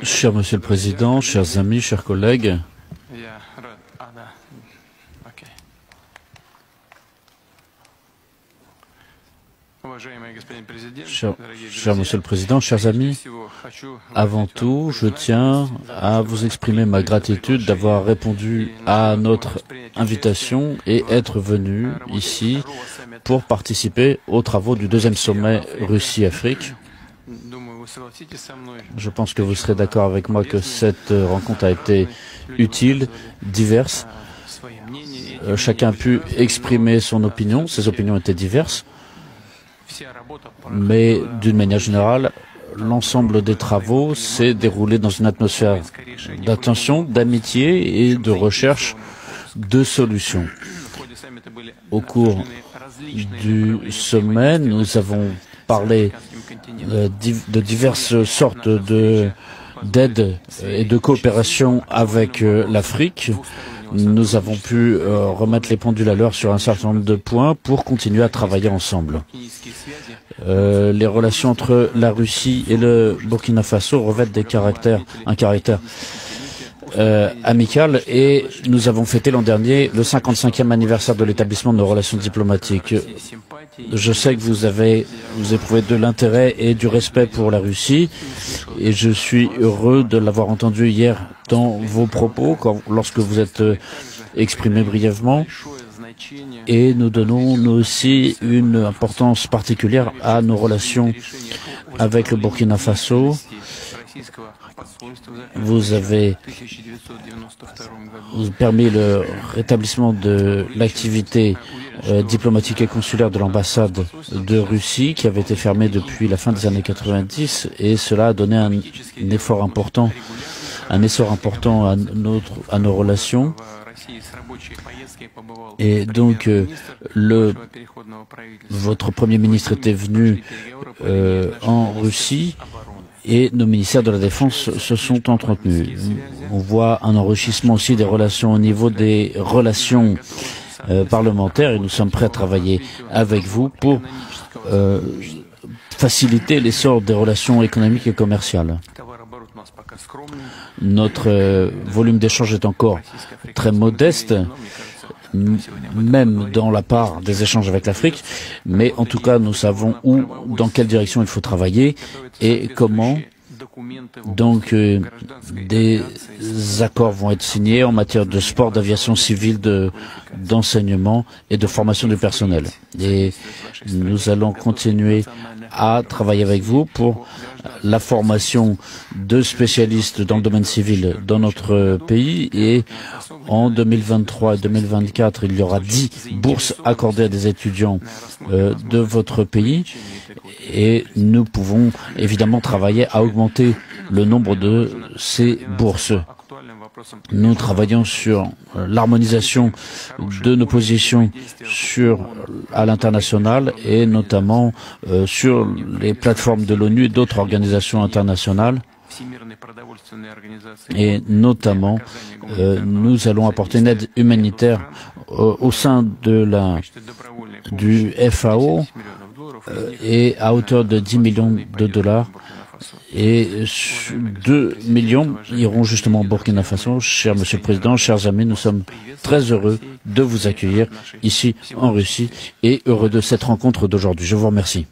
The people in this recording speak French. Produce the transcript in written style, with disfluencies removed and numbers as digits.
Cher Monsieur le Président, chers amis, chers collègues, cher Monsieur le Président, chers amis, avant tout, je tiens à vous exprimer ma gratitude d'avoir répondu à notre invitation et être venu ici pour participer aux travaux du deuxième sommet Russie-Afrique. Je pense que vous serez d'accord avec moi que cette rencontre a été utile, diverse. Chacun a pu exprimer son opinion, ses opinions étaient diverses. Mais d'une manière générale, l'ensemble des travaux s'est déroulé dans une atmosphère d'attention, d'amitié et de recherche de solutions. Au cours du sommet, nous avons parlé de diverses sortes d'aide et de coopération avec l'Afrique. Nous avons pu remettre les pendules à l'heure sur un certain nombre de points pour continuer à travailler ensemble. Les relations entre la Russie et le Burkina Faso revêtent un caractère amical et nous avons fêté l'an dernier le 55e anniversaire de l'établissement de nos relations diplomatiques. Je sais que vous éprouvez de l'intérêt et du respect pour la Russie et je suis heureux de l'avoir entendu hier dans vos propos lorsque vous êtes exprimé brièvement. Et nous donnons nous aussi une importance particulière à nos relations avec le Burkina Faso. Vous avez permis le rétablissement de l'activité diplomatique et consulaire de l'ambassade de Russie qui avait été fermée depuis la fin des années 90 et cela a donné un essor important à nos relations. Et donc, votre Premier ministre était venu en Russie et nos ministères de la Défense se sont entretenus. On voit un enrichissement aussi des relations au niveau des relations parlementaires et nous sommes prêts à travailler avec vous pour faciliter l'essor des relations économiques et commerciales. Notre volume d'échange est encore très modeste, même dans la part des échanges avec l'Afrique, mais en tout cas nous savons dans quelle direction il faut travailler et comment. Donc des accords vont être signés en matière de sport, d'aviation civile, d'enseignement et de formation du personnel. Et nous allons continuer à travailler avec vous pour la formation de spécialistes dans le domaine civil dans notre pays et en 2023 et 2024, il y aura 10 bourses accordées à des étudiants de votre pays et nous pouvons évidemment travailler à augmenter le nombre de ces bourses. Nous travaillons sur l'harmonisation de nos positions à l'international et notamment sur les plateformes de l'ONU et d'autres organisations internationales. Et notamment, nous allons apporter une aide humanitaire au sein du FAO et à hauteur de 10 millions de dollars. Et 2 millions iront justement au Burkina Faso. Cher Monsieur le Président, chers amis, nous sommes très heureux de vous accueillir ici en Russie et heureux de cette rencontre d'aujourd'hui. Je vous remercie.